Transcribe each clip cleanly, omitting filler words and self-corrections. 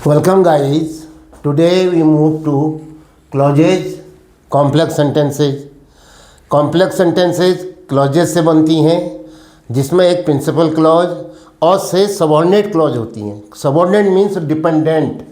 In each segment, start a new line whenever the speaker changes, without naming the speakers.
Welcome guys. Today we move to clauses, complex sentences. Complex sentences clauses से बनती हैं जिसमें एक प्रिंसिपल क्लॉज और से सबऑर्डिनेट क्लॉज होती हैं। सबऑर्डिनेट मीन्स डिपेंडेंट,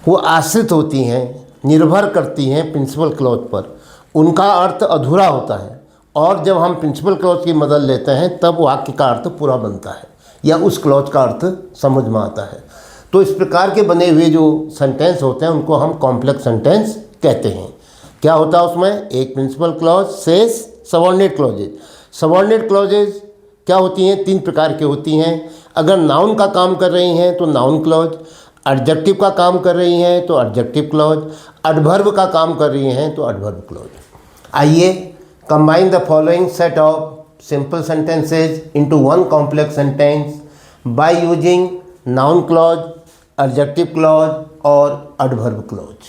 वो आश्रित होती हैं, निर्भर करती हैं प्रिंसिपल क्लॉज पर। उनका अर्थ अधूरा होता है और जब हम प्रिंसिपल क्लॉज की मदद लेते हैं तब वाक्य का अर्थ पूरा बनता है या उस क्लॉज का अर्थ समझ में आता है। तो इस प्रकार के बने हुए जो सेंटेंस होते हैं उनको हम कॉम्प्लेक्स सेंटेंस कहते हैं। क्या होता है उसमें? एक प्रिंसिपल क्लॉज से सबऑर्डिनेट क्लॉजेज। सबऑर्डिनेट क्लॉजेज क्या होती हैं? 3 प्रकार की होती हैं। अगर नाउन का काम कर रही हैं तो नाउन क्लॉज, एडजेक्टिव का काम कर रही हैं तो एडजेक्टिव क्लॉज, एडवर्ब का काम कर रही हैं तो एडवर्ब क्लॉज। आइए combine the following set of simple sentences into one complex sentence by using noun clause, adjective clause और एडवर्ब क्लॉज।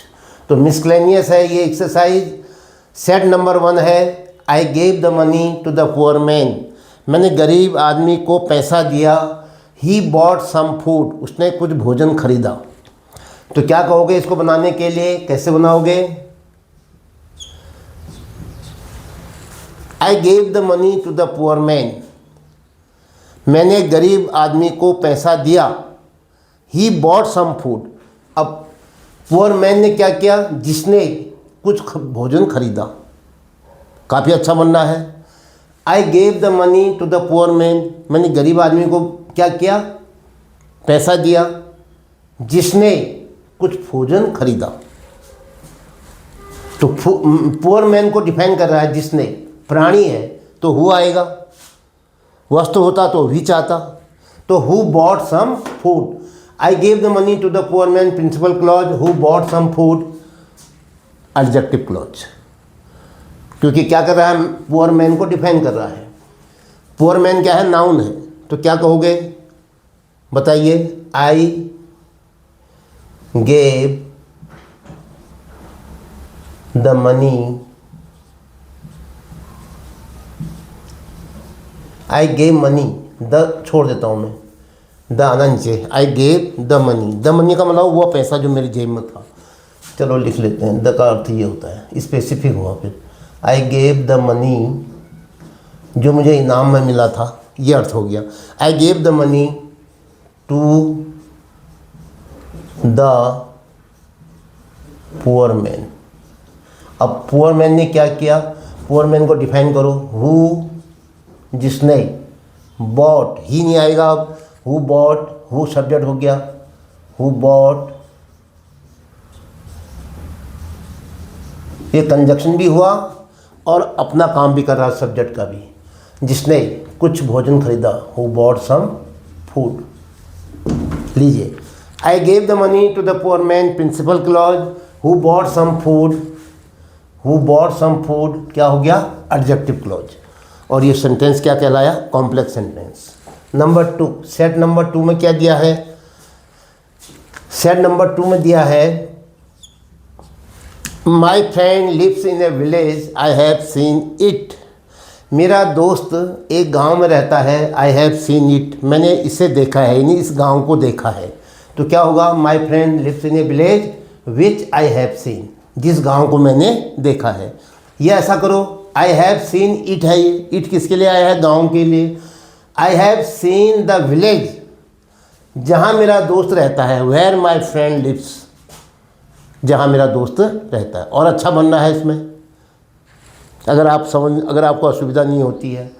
तो मिसलेनियस है ये एक्सरसाइज। सेट नंबर 1 है I gave the money to the poor man. मैंने गरीब आदमी को पैसा दिया। ही बॉट सम फूड, उसने कुछ भोजन खरीदा। तो क्या कहोगे इसको बनाने के लिए? कैसे बनाओगे? I gave the money to the poor man, मैंने गरीब आदमी को पैसा दिया। ही बॉट सम फूड, अब पुअर मैन ने क्या किया? जिसने कुछ भोजन खरीदा। काफ़ी अच्छा बनना है। I gave the money to the poor man, मैंने गरीब आदमी को क्या किया? पैसा दिया जिसने कुछ भोजन खरीदा। तो पुअर मैन को डिफाइन कर रहा है जिसने। प्राणी है तो हु आएगा, वस्तु होता तो भी चाहता। तो who bought some food, I gave the money to the poor man principal clause, who bought some food adjective clause. क्योंकि क्या कर रहा है? पुअर मैन को डिफाइन कर रहा है। पुअर मैन क्या है? नाउन है। तो क्या कहोगे बताइए? आई gave the money, I gave money, the छोड़ देता हूँ मैं, द आना नीचे। आई gave the money, the money का मतलब वो पैसा जो मेरी जेब में था। चलो लिख लेते हैं, द का अर्थ ये होता है, स्पेसिफिक हुआ। फिर आई गेव द मनी, जो मुझे इनाम में मिला था, ये अर्थ हो गया। I gave the money to the poor man. अब पुअर मैन ने क्या किया? पुअर मैन को डिफाइन करो। हु, जिसने, बॉट, ही नहीं आएगा अब। हु बॉट, हु सब्जेक्ट हो गया। हु बॉट, ये कंजक्शन भी हुआ और अपना काम भी कर रहा सब्जेक्ट का भी। जिसने कुछ भोजन खरीदा, हु बॉट सम फूड। लीजिए, I gave the money to the poor man principal clause, who bought some food. Who bought some food क्या हो गया? Adjective clause. और ये सेंटेंस क्या कहलाया? Complex sentence. Number 2, set number 2 में क्या दिया है? सेट नंबर 2 में दिया है my friend lives in a village, I have seen it. मेरा दोस्त एक गांव में रहता है। आई हैव सीन इट, मैंने इसे देखा है, यानी इस गांव को देखा है। तो क्या होगा? My friend lives in a village which I have seen, जिस गांव को मैंने देखा है। या ऐसा करो, आई हैव सीन इट है, ये इट किसके लिए आया है? गांव के लिए। आई हैव सीन द विलेज, जहाँ मेरा दोस्त रहता है। वेयर माई फ्रेंड लिव्स, जहाँ मेरा दोस्त रहता है। और अच्छा बनना है इसमें, अगर आपको असुविधा नहीं होती है।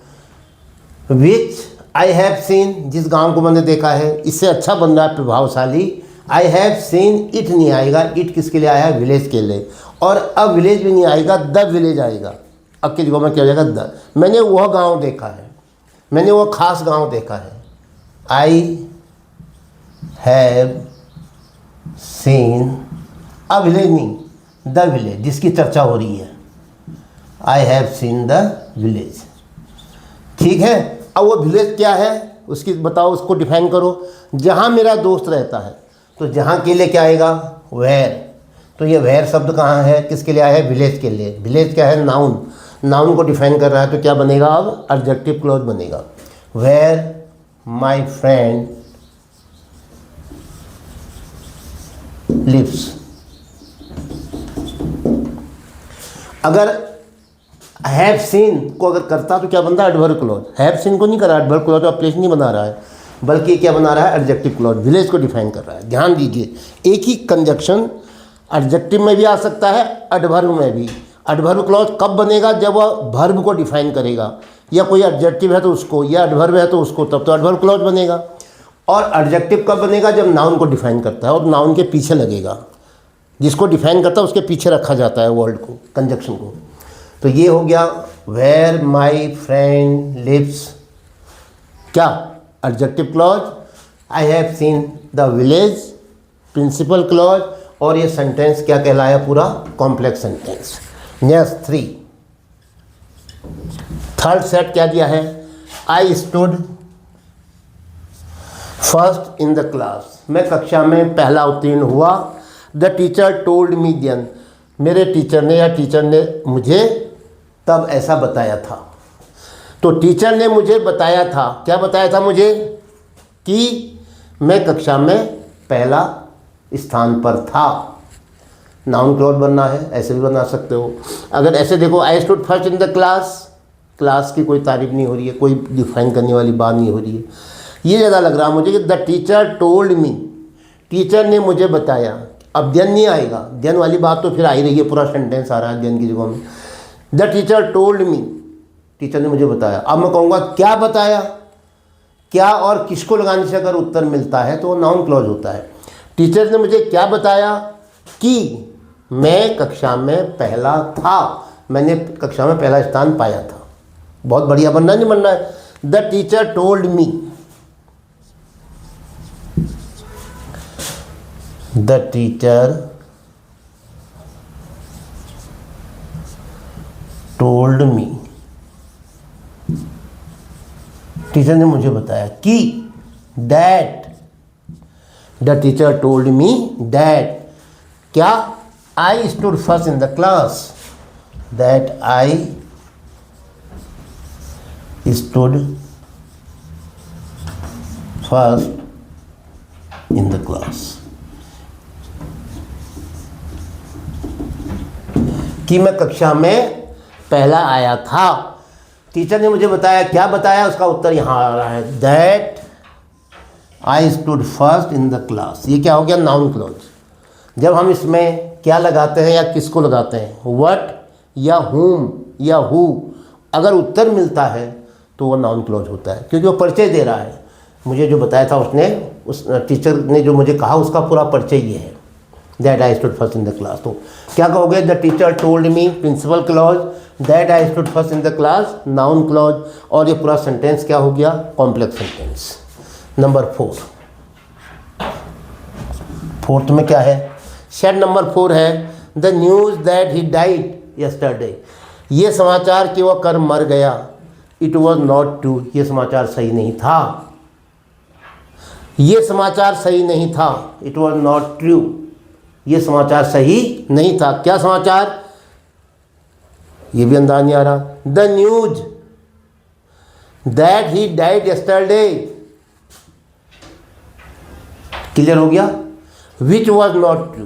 विच आई हैव सीन, जिस गांव को मैंने देखा है, इससे अच्छा बन रहा है, प्रभावशाली। आई हैव सीन इट नहीं आएगा। इट किसके लिए आया है? विलेज के लिए। और अब विलेज भी नहीं आएगा, द विलेज आएगा। अब की जगह में क्या हो जाएगा? द। मैंने वह गांव देखा है, मैंने वो खास गांव देखा है। आई हैव सीन अ विलेज, नहीं द विलेज, जिसकी चर्चा हो रही है। आई हैव सीन द विलेज। ठीक है। अब वो विलेज क्या है उसकी बताओ, उसको डिफाइन करो। जहाँ मेरा दोस्त रहता है, तो जहाँ के लिए क्या आएगा? वेयर। तो ये वेयर शब्द कहाँ है? किसके लिए आया है? विलेज के लिए। विलेज क्या है? नाउन। नाउन को डिफाइन कर रहा है, तो क्या बनेगा? अब एडजेक्टिव क्लॉज बनेगा। Where my friend lives. अगर हैव सीन को अगर करता तो क्या बनता? Adverb clause. हैव सीन को नहीं करा, एडवर्ब क्लॉज और प्लेस नहीं बना रहा है, बल्कि क्या बना रहा है? एडजेक्टिव क्लॉज, विलेज को डिफाइन कर रहा है। ध्यान दीजिए, एक ही कंजक्शन एडजेक्टिव में भी आ सकता है, एडवर्ब में भी। एडवर्ब क्लॉज कब बनेगा? जब वह वर्ब को डिफाइन करेगा, या कोई एडजेक्टिव है तो उसको, या एडवर्ब है तो उसको, तब तो एडवर्ब क्लॉज बनेगा। और एडजेक्टिव कब बनेगा? जब नाउन को डिफाइन करता है और नाउन के पीछे लगेगा, जिसको डिफाइन करता है उसके पीछे रखा जाता है वर्ड को, कंजक्शन को। तो ये हो गया वेयर माई फ्रेंड लिव्स, क्या? Adjective clause. I have seen the village, principal clause. और ये सेंटेंस क्या कहलाया? पूरा complex sentence. Next 3, third set क्या दिया है? I stood first in the class, मैं कक्षा में पहला उत्तीर्ण हुआ। The teacher told me then, मेरे टीचर ने या टीचर ने मुझे तब ऐसा बताया था। तो टीचर ने मुझे बताया था, क्या बताया था मुझे? कि मैं कक्षा में पहला स्थान पर था। नाउन क्लॉज बनना है, ऐसे भी बना सकते हो। अगर ऐसे देखो, आई stood first in the class, class की कोई तारीफ नहीं हो रही है, कोई डिफाइन करने वाली बात नहीं हो रही है। ये ज़्यादा लग रहा है मुझे कि the teacher told me, teacher ने मुझे बताया। अब देन नहीं आएगा, देन वाली बात तो फिर आ ही रही है, पूरा सेंटेंस आ रहा है देन की जगह में। The teacher told me, teacher ने मुझे बताया। अब मैं कहूँगा क्या बताया? क्या और किसको लगाने से अगर उत्तर मिलता है तो वो नाउन क्लॉज होता है। टीचर ने मुझे क्या बताया? कि मैं कक्षा में पहला था, मैंने कक्षा में पहला स्थान पाया था। बहुत बढ़िया बनना नहीं बनना है? The teacher told me, the teacher told me, teacher ने मुझे बताया कि that, the teacher told me that, क्या? I stood first in the class, that I stood first in the class, कि मैं कक्षा में पहला आया था। टीचर ने मुझे बताया, क्या बताया? उसका उत्तर यहाँ आ रहा है, that I stood first in the class. ये क्या हो गया? Noun clause. जब हम इसमें क्या लगाते हैं या किसको लगाते हैं, व्हाट या whom या who, अगर उत्तर मिलता है तो वो नाउन क्लॉज होता है, क्योंकि वो परिचय दे रहा है। मुझे जो बताया था उसने, उस टीचर ने जो मुझे कहा, उसका पूरा परिचय ये है, that I stood first in the class. तो क्या कहोगे? The teacher told me, principal clause. That I stood first in the class, noun clause. और ये पूरा सेंटेंस क्या हो गया? Complex sentence. नंबर 4, फोर्थ में क्या है? सेट नंबर 4 है the news that he died yesterday, ये समाचार कि वह कल मर गया। इट वॉज नॉट ट्रू, ये समाचार सही नहीं था। ये समाचार सही नहीं था, इट वॉज नॉट ट्रू, ये समाचार सही नहीं था। क्या समाचार? ये भी अंदाज नहीं आ रहा। The news that he died yesterday, clear हो गया? विच वॉज नॉट ट्रू,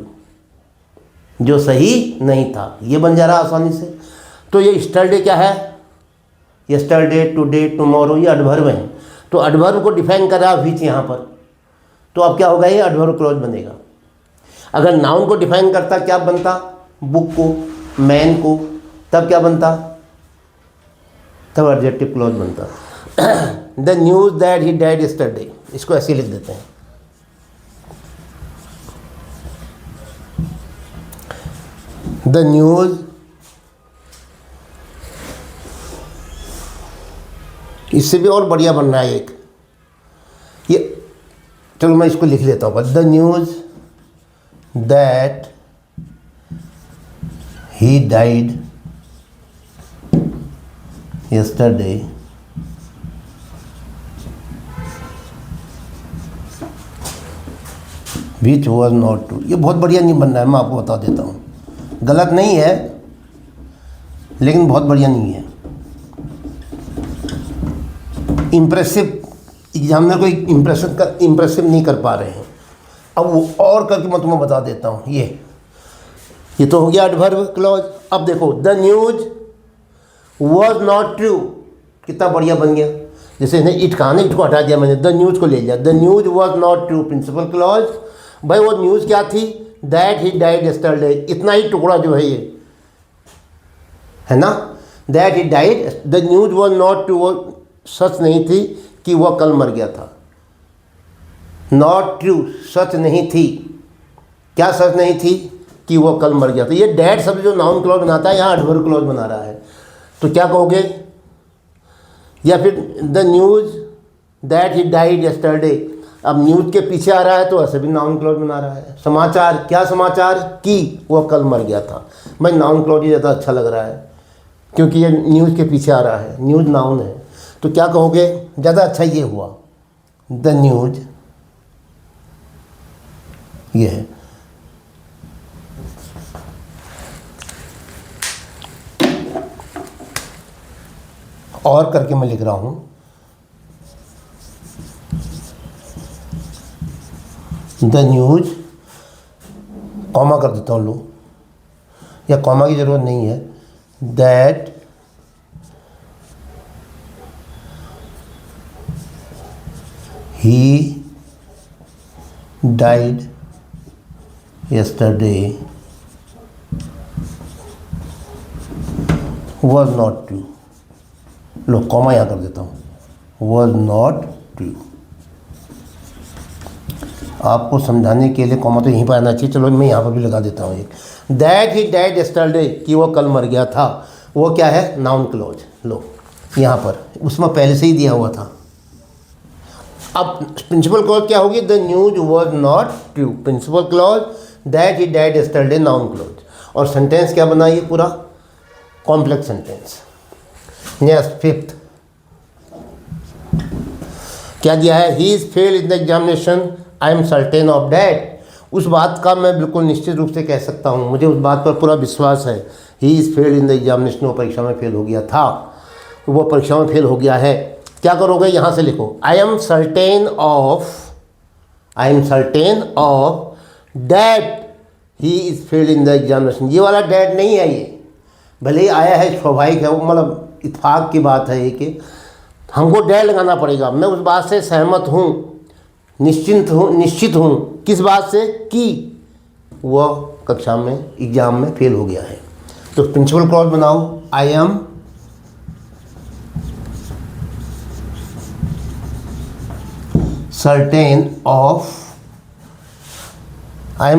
जो सही नहीं था, ये बन जा रहा आसानी से। तो ये यस्टरडे क्या है? यस्टरडे, टुडे, टुमारो, ये एडवर्ब है। तो एडवर्ब को डिफाइन कर रहा विच यहाँ पर, तो अब क्या होगा? ये एडवर्ब क्लॉज बनेगा। अगर नाउन को डिफाइन करता क्या बनता? बुक को, मैन को, तब क्या बनता? तब एडजेक्टिव क्लॉज बनता। The news that he died yesterday, इसको ऐसे लिख देते हैं। द न्यूज़ इससे भी और बढ़िया बनना है एक, ये चलो मैं इसको लिख लेता हूँ। The news that he died yesterday which was not true, ये बहुत बढ़िया नहीं बनना है, मैं आपको बता देता हूँ। गलत नहीं है लेकिन बहुत बढ़िया नहीं है। इम्प्रेसिव, एग्जामिनर को इम्प्रेसिव नहीं कर पा रहे हैं। अब वो और करके मैं तुम्हें बता देता हूँ। ये तो हो गया एडवर्ब क्लॉज। अब देखो the news was not true, कितना बढ़िया बन गया। जैसे इन्हें इट कहा ना, इट को हटा दिया मैंने, द न्यूज को ले लिया। The news was not true principal clause. भाई वो न्यूज़ क्या थी, दैट ही डाइड यस्टरडे, इतना ही टुकड़ा जो है ये है ना, that he died. The news was not true, वो सच नहीं थी कि वह कल मर गया था। नॉट ट्रू सच नहीं थी, क्या सच नहीं थी कि वह कल मर गया था। ये डैड शब्द जो नाउन क्लॉज बनाता है यहाँ एडवर्ब क्लॉज बना रहा है, तो क्या कहोगे, या फिर the news that he died yesterday, अब न्यूज़ के पीछे आ रहा है तो ऐसे भी नाउन क्लॉज बना रहा है। समाचार, क्या समाचार कि वह कल मर गया था। भाई नाउन क्लॉज ही ज़्यादा अच्छा लग रहा है क्योंकि ये न्यूज़ के पीछे आ रहा है, न्यूज़ नाउन है, तो क्या कहोगे, ज़्यादा अच्छा ये हुआ, द न्यूज़, ये है। और करके मैं लिख रहा हूँ, द न्यूज़, कॉमा कर देता हूँ लो, या कॉमा की ज़रूरत नहीं है, that he died yesterday was not true. Low comma यहाँ कर देता हूँ, वॉज नॉट ट्रू। आपको समझाने के लिए कॉमा तो यहीं पर आना चाहिए, चलो मैं यहाँ पर भी लगा देता हूँ एक, दैट ही डाइड यस्टरडे, कि वो कल मर गया था, वो क्या है, नाउन क्लॉज। लो यहाँ पर उसमें पहले से ही दिया हुआ था। अब प्रिंसिपल क्लॉज क्या होगी, the news was not true principal clause, that he died yesterday noun clause. और सेंटेंस क्या बना ये पूरा, कॉम्प्लेक्स सेंटेंस। नेक्स्ट फिफ्थ क्या दिया है, he is fail in the examination, I am certain of that. उस बात का मैं बिल्कुल निश्चित रूप से कह सकता हूँ, मुझे उस बात पर पूरा विश्वास है। He is fail in the examination, वो परीक्षा में फेल हो गया था, वो परीक्षा में फेल हो गया है। क्या करोगे, यहाँ से लिखो, I am certain of that he is fail in the examination. ये वाला डैट नहीं है, ये भले ही आया है, स्वाभाविक है, वो मतलब इत्फाक की बात है ये कि हमको डैट लगाना पड़ेगा। मैं उस बात से सहमत हूँ, निश्चित हूँ, किस बात से, कि वह कक्षा में एग्ज़ाम में फेल हो गया है। तो प्रिंसिपल क्लॉज बनाओ, आई एम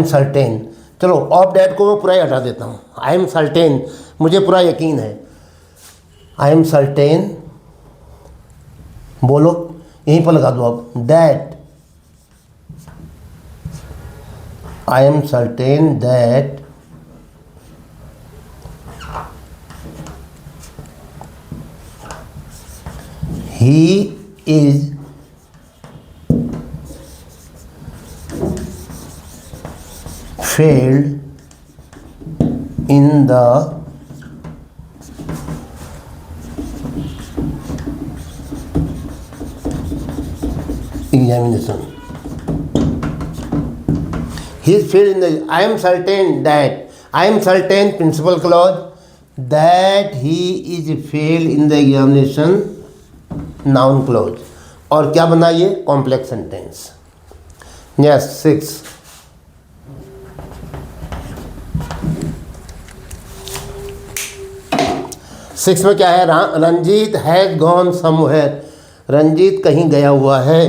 सर्टेन, चलो ऑफ डैट को मैं पूरा ही हटा देता हूँ, आई एम सर्टेन, मुझे पूरा यकीन है, आई एम सर्टेन, बोलो यहीं पर लगा दो आप, that I am certain that he is failed in the examination. He is failed in the, I am certain that, I am certain principal clause, that he is failed in the examination, noun clause। और क्या बना ये, complex sentence. Yes, 6 में क्या है, Ranjit has gone somewhere, Ranjit कहीं गया हुआ है।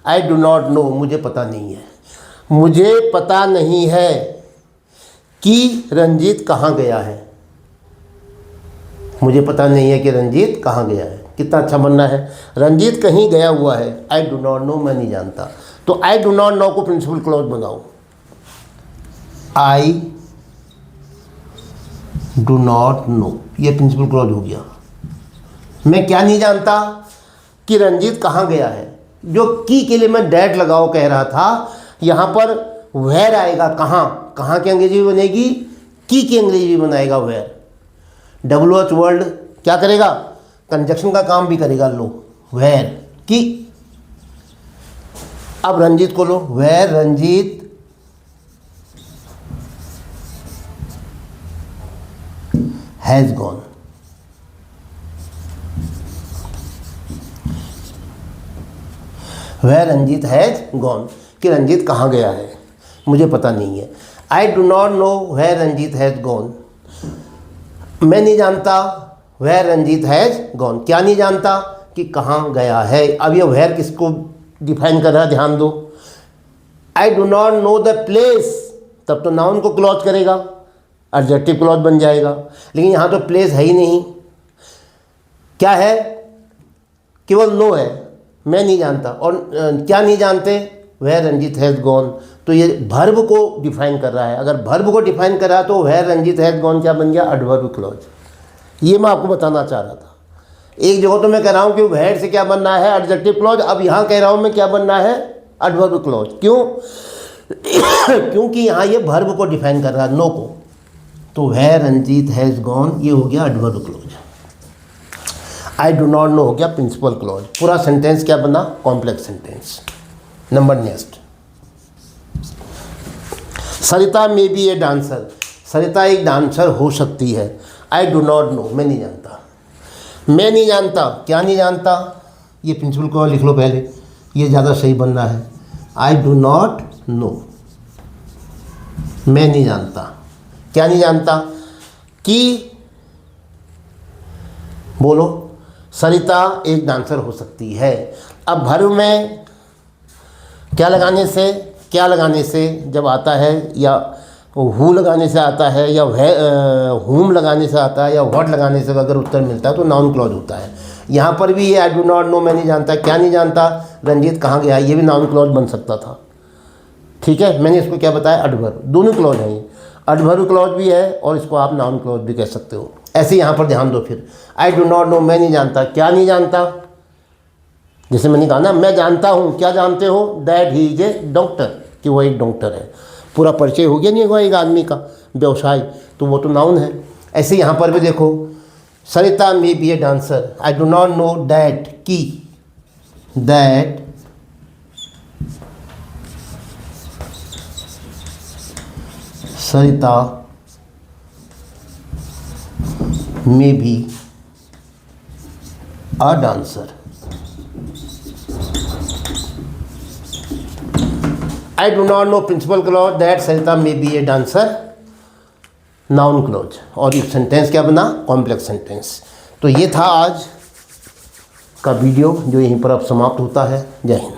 आई डू नॉट नो, मुझे पता नहीं है, मुझे पता नहीं है कि रंजीत कहाँ गया है, मुझे पता नहीं है कि रंजीत कहाँ गया है। कितना अच्छा बनना है, रंजीत कहीं गया हुआ है, आई डू नॉट नो, मैं नहीं जानता। तो आई डू नॉट नो को प्रिंसिपल क्लॉज बनाओ, आई डू नॉट नो, ये प्रिंसिपल क्लॉज हो गया। मैं क्या नहीं जानता, कि रंजीत कहाँ गया है। जो की के लिए मैं डैट लगाओ कह रहा था, यहाँ पर वेयर आएगा, कहाँ, कहाँ की अंग्रेजी भी बनेगी, की अंग्रेजी भी बनाएगा वेयर। WH वर्ड क्या करेगा, कंजक्शन का काम भी करेगा। लो वेयर की, अब रंजीत को लो, वेयर रंजीत हैज़ गॉन। वह रंजीत हैज़ गॉन, कि रंजीत कहाँ गया है मुझे पता नहीं है। I do not know where Ranjit has gone, मैं नहीं जानता वह रंजीत हैज़ गॉन, क्या नहीं जानता कि कहाँ गया है। अब ये वेयर किसको डिफाइन कर रहा है, ध्यान दो। आई do not know the place, तब तो नाउन को क्लॉज करेगा, एडजेक्टिव क्लॉज बन जाएगा, लेकिन यहाँ तो प्लेस है ही नहीं। क्या है, केवल नो है, मैं नहीं जानता। और क्या नहीं जानते, वह रंजीत हैज़ गॉन, तो ये भर्ब को डिफाइन कर रहा है। अगर भर्ब को डिफाइन कर रहा है तो वह रंजीत हैज़ गॉन क्या बन गया, एडवर्ब क्लॉज। ये मैं आपको बताना चाह रहा था। एक जगह तो मैं कह रहा हूँ कि वह से क्या बनना है, एडजेक्टिव क्लॉज। अब यहाँ कह रहा हूँ मैं क्या बनना है, एडवर्ब क्लॉज। क्यों? क्योंकि यहाँ ये भर्ब को डिफाइन कर रहा है, नो को। तो वह रंजीत हैज़ गॉन, ये हो गया adverb clause. I do not know हो गया प्रिंसिपल क्लॉज। पूरा सेंटेंस क्या बना, complex sentence. Number next, Sarita may be a dancer, Sarita एक डांसर हो सकती है। आई डू नॉट नो, मैं नहीं जानता। मैं नहीं जानता, क्या नहीं जानता, ये प्रिंसिपल क्लॉज लिख लो पहले, ये ज़्यादा सही बन रहा है। आई डू नॉट नो, मैं नहीं जानता, क्या नहीं जानता, कि बोलो सरिता एक डांसर हो सकती है। अब भर्ब में क्या लगाने से, क्या लगाने से जब आता है, या हु लगाने से आता है, या हुम लगाने से आता है, या व्हाट लगाने से अगर उत्तर मिलता है तो नाउन क्लॉज होता है। यहाँ पर भी ये आई डू नॉट नो, मैं नहीं जानता, क्या नहीं जानता, रंजीत कहाँ गया, ये भी नाउन क्लॉज बन सकता था। ठीक है, मैंने इसको क्या बताया, एडवर्ब। दोनों क्लॉज हैं, ये एडवर्ब क्लॉज भी है और इसको आप नाउन क्लॉज भी कह सकते हो। ऐसे यहाँ पर ध्यान दो फिर, आई डू नॉट नो, मैं नहीं जानता, क्या नहीं जानता, जैसे मैंने कहा ना, मैं जानता हूँ, क्या जानते हो, that he is a doctor, कि वो एक डॉक्टर है। पूरा परिचय हो गया नहीं हुआ एक आदमी का, व्यवसाय, तो वो तो नाउन है। ऐसे यहाँ पर भी देखो, Sarita may be a dancer, I do not know that, की that Sarita may be a dancer. I do not know principal clause that Sarita may be a dancer, noun clause. और ये सेंटेंस क्या बना, कॉम्प्लेक्स सेंटेंस। तो ये था आज का वीडियो जो यहीं पर अब समाप्त होता है। जय हिंद।